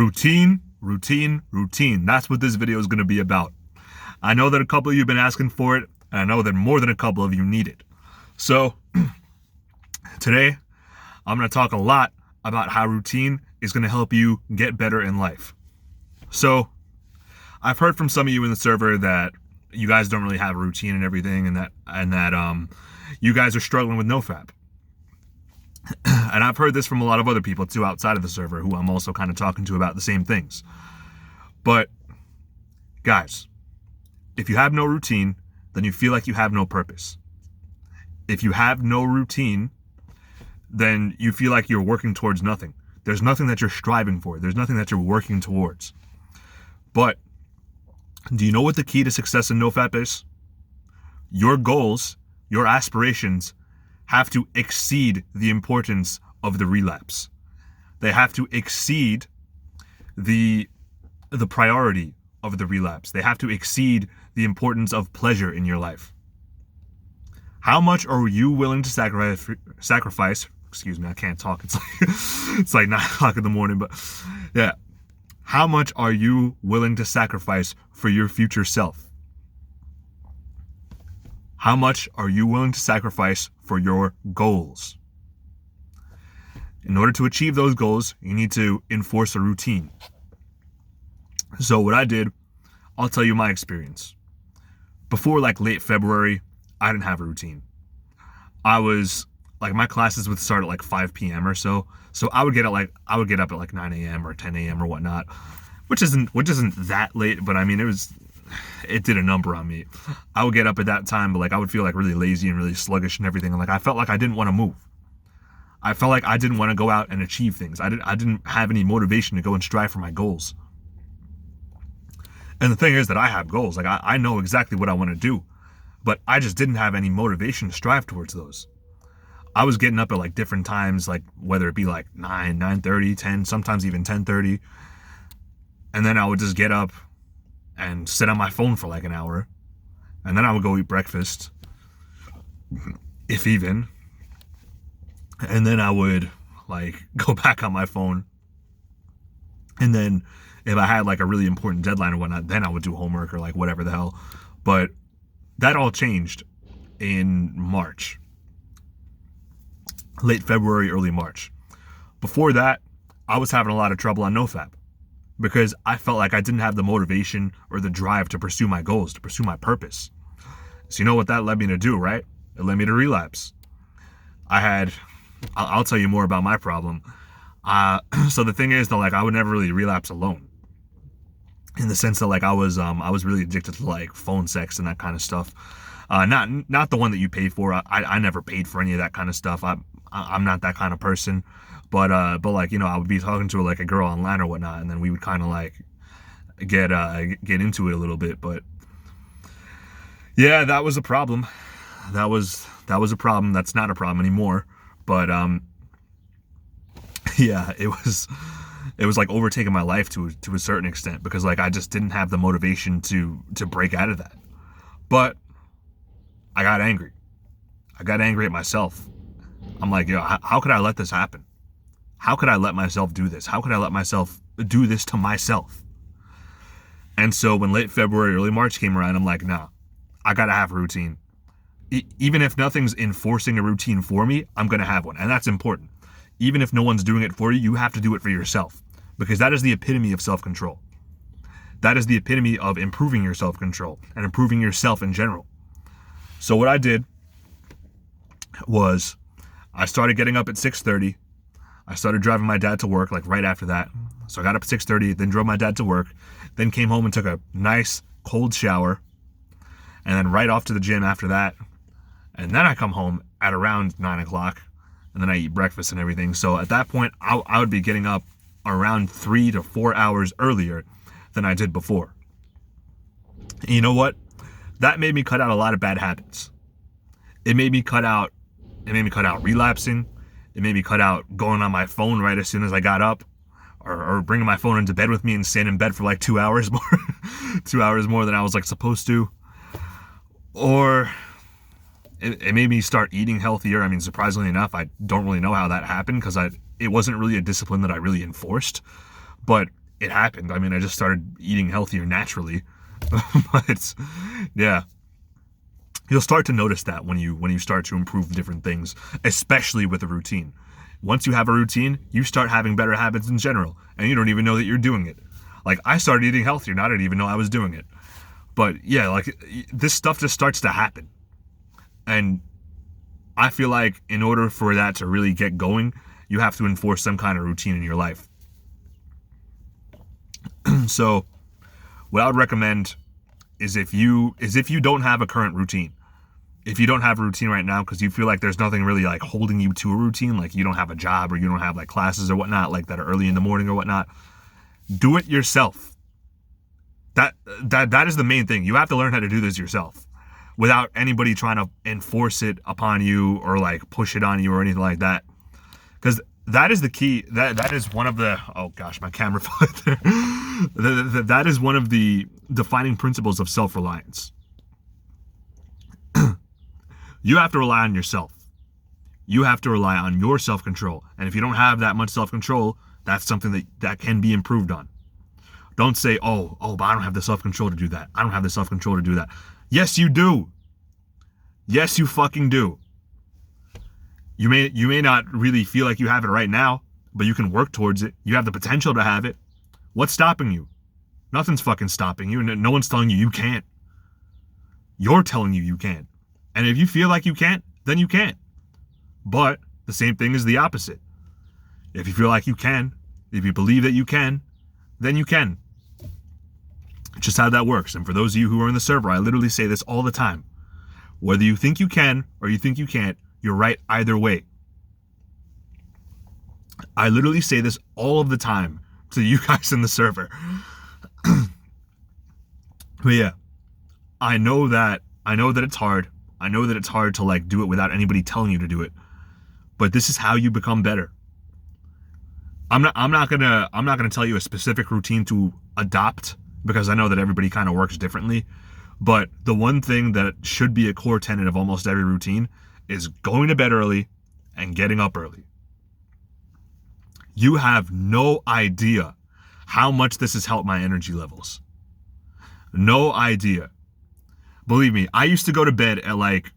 Routine, routine, routine. That's what this video is going to be about. I know that a couple of you have been asking for it, and I know that more than a couple of you need it. So, today, I'm going to talk a lot about how routine is going to help you get better in life. So, I've heard from some of you in the server that you guys don't really have a routine and everything, and that you guys are struggling with NoFap. And I've heard this from a lot of other people too outside of the server who I'm also kind of talking to about the same things. But guys, if you have no routine, then you feel like you have no purpose. If you have no routine, then you feel like you're working towards nothing. There's nothing that you're striving for. There's nothing that you're working towards. But do you know what the key to success in NoFap is? Your goals, your aspirations have to exceed the importance of the relapse. They have to exceed the priority of the relapse. They have to exceed the importance of pleasure in your life. How much are you willing to sacrifice? Excuse me, I can't talk. It's like 9 o'clock in the morning, but yeah. How much are you willing to sacrifice for your future self? How much are you willing to sacrifice for your goals? In order to achieve those goals, you need to enforce a routine. So what I did, I'll tell you my experience. Before like late February, I didn't have a routine. I was like, my classes would start at like 5 p.m. or so. So I would get up at like 9 a.m. or 10 a.m. or whatnot, which isn't that late, but I mean, it did a number on me. I would get up at that time, but like I would feel like really lazy and really sluggish and everything. And like I felt like I didn't want to move. I felt like I didn't want to go out and achieve things. I didn't have any motivation to go and strive for my goals. And the thing is that I have goals. Like I know exactly what I want to do, but I just didn't have any motivation to strive towards those. I was getting up at like different times, like whether it be like 9, 9:30, 10, sometimes even 10:30. And then I would just get up and sit on my phone for like an hour. And then I would go eat breakfast, if even. And then I would like go back on my phone. And then if I had like a really important deadline or whatnot, then I would do homework or like whatever the hell. But that all changed in March. Late February, early March. Before that, I was having a lot of trouble on NoFap because I felt like I didn't have the motivation or the drive to pursue my goals, to pursue my purpose. So you know what that led me to do, right? It led me to relapse. I'll tell you more about my problem. So the thing is that like I would never really relapse alone, in the sense that like I was really addicted to like phone sex and that kind of stuff. Not the one that you pay for. I never paid for any of that kind of stuff. I'm not that kind of person. But like, you know, I would be talking to like a girl online or whatnot, and then we would kind of like get into it a little bit. But yeah, that was a problem. That was a problem. That's not a problem anymore. But yeah, it was like overtaking my life to a certain extent, because like I just didn't have the motivation to break out of that. But I got angry. I got angry at myself. I'm like, yo, how could I let this happen? How could I let myself do this? How could I let myself do this to myself? And so when late February, early March came around, I'm like, nah, I gotta have a routine. Even if nothing's enforcing a routine for me, I'm gonna have one. And that's important. Even if no one's doing it for you, you have to do it for yourself, because that is the epitome of self-control. That is the epitome of improving your self-control and improving yourself in general. So what I did was I started getting up at 6:30. I started driving my dad to work like right after that. So I got up at 6:30, then drove my dad to work, then came home and took a nice cold shower, and then right off to the gym after that. And then I come home at around 9 o'clock, and then I eat breakfast and everything. So at that point, I would be getting up around 3 to 4 hours earlier than I did before. And you know what? That made me cut out a lot of bad habits. It made me cut out relapsing. It made me cut out going on my phone right as soon as I got up, or bringing my phone into bed with me and staying in bed for like 2 hours more, 2 hours more than I was like supposed to. Or it made me start eating healthier. I mean, surprisingly enough, I don't really know how that happened, because it wasn't really a discipline that I really enforced, but it happened. I mean, I just started eating healthier naturally. But yeah, you'll start to notice that when you start to improve different things, especially with a routine. Once you have a routine, you start having better habits in general, and you don't even know that you're doing it. Like, I started eating healthier, and I didn't even know I was doing it. But yeah, like, this stuff just starts to happen. And I feel like in order for that to really get going, you have to enforce some kind of routine in your life. So what I would recommend is if you don't have a current routine, if you don't have a routine right now because you feel like there's nothing really like holding you to a routine, like you don't have a job or you don't have like classes or whatnot, like that are early in the morning or whatnot, do it yourself. That is the main thing. You have to learn how to do this yourself without anybody trying to enforce it upon you or like push it on you or anything like that. Because that is the key. That is one of the, oh gosh, my camera fell there. That is one of the defining principles of self-reliance. You have to rely on yourself. You have to rely on your self-control. And if you don't have that much self-control, that's something that can be improved on. Don't say, oh, but I don't have the self-control to do that. I don't have the self-control to do that. Yes, you do. Yes, you fucking do. You may not really feel like you have it right now, but you can work towards it. You have the potential to have it. What's stopping you? Nothing's fucking stopping you. No one's telling you you can't. You're telling you can't. And if you feel like you can't, then you can't. But the same thing is the opposite. If you feel like you can, if you believe that you can, then you can. It's just how that works. And for those of you who are in the server, I literally say this all the time. Whether you think you can or you think you can't, you're right either way. I literally say this all of the time to you guys in the server. But yeah, I know that it's hard. I know that it's hard to like do it without anybody telling you to do it. But this is how you become better. I'm not gonna tell you a specific routine to adopt because I know that everybody kind of works differently. But the one thing that should be a core tenet of almost every routine is going to bed early and getting up early. You have no idea how much this has helped my energy levels. No idea. Believe me, I used to go to bed at like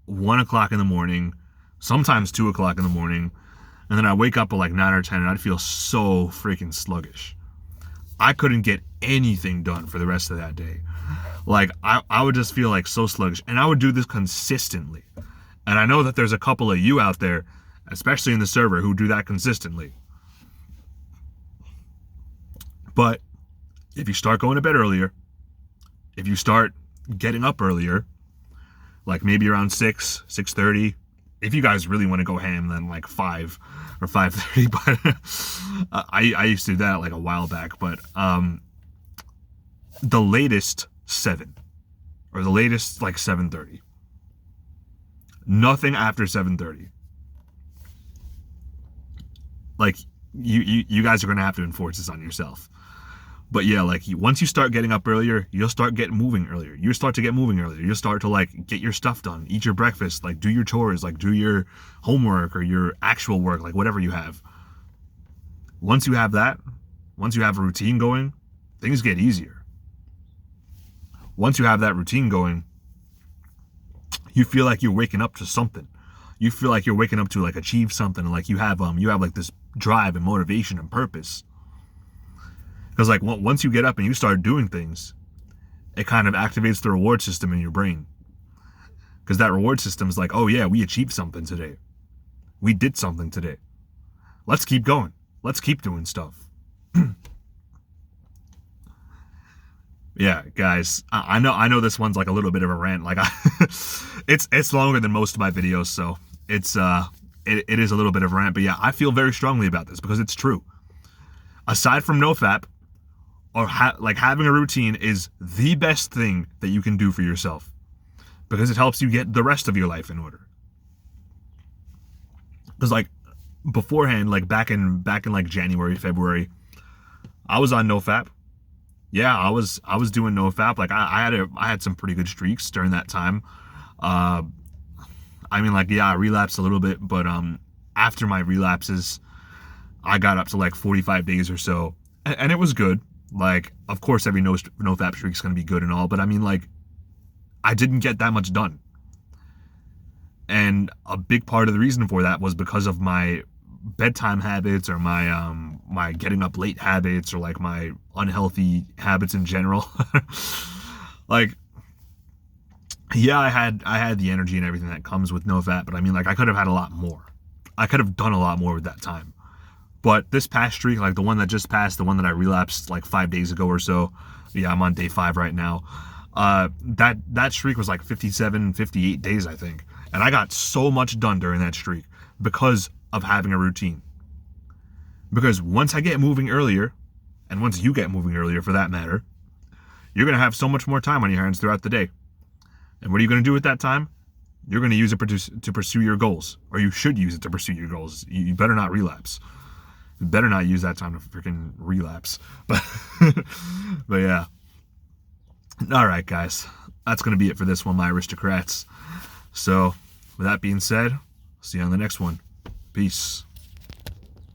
1 o'clock in the morning, sometimes 2 o'clock in the morning, and then I wake up at like 9 or 10 and I'd feel so freaking sluggish. I couldn't get anything done for the rest of that day. Like, I would just feel like so sluggish, and I would do this consistently. And I know that there's a couple of you out there, especially in the server, who do that consistently. But if you start going to bed earlier, if you start getting up earlier, like maybe around 6:30, if you guys really want to go ham, then like 5 or 5:30. But I used to do that like a while back. But the latest 7 or the latest like 7:30. Nothing after 7:30. Like you guys are gonna have to enforce this on yourself. But yeah, like once you start getting up earlier, you'll start moving earlier. You'll start to get moving earlier. You'll start to like get your stuff done, eat your breakfast, like do your chores, like do your homework or your actual work, like whatever you have. Once you have that, once you have a routine going, things get easier. Once you have that routine going, you feel like you're waking up to something. You feel like you're waking up to like achieve something, and like you have like this drive and motivation and purpose. Because like once you get up and you start doing things, it kind of activates the reward system in your brain. Because that reward system is like, oh yeah, we achieved something today. We did something today. Let's keep going. Let's keep doing stuff. Yeah, guys, I know this one's like a little bit of a rant. Like it's longer than most of my videos, so it is a little bit of a rant. But yeah, I feel very strongly about this because it's true. Aside from NoFap, or like having a routine is the best thing that you can do for yourself because it helps you get the rest of your life in order. Because like beforehand, like back in like January, February, I was on NoFap. Yeah, I was doing NoFap. Like I had some pretty good streaks during that time. I mean, like, yeah, I relapsed a little bit, but after my relapses, I got up to like 45 days or so and it was good. Like, of course, every NoFap streak is going to be good and all, but I mean, like, I didn't get that much done. And a big part of the reason for that was because of my bedtime habits, or my getting up late habits, or like my unhealthy habits in general. Like, yeah, I had the energy and everything that comes with NoFap, but I mean, like, I could have had a lot more. I could have done a lot more with that time. But this past streak, like the one that just passed, the one that I relapsed like 5 days ago or so, yeah, I'm on day 5 right now. That streak was like 57, 58 days, I think. And I got so much done during that streak because of having a routine. Because once I get moving earlier, and once you get moving earlier for that matter, you're going to have so much more time on your hands throughout the day. And what are you going to do with that time? You're going to use it to pursue your goals. Or you should use it to pursue your goals. You better not relapse. You better not use that time to freaking relapse. But yeah. All right, guys. That's going to be it for this one, my aristocrats. So, with that being said, see you on the next one. Peace.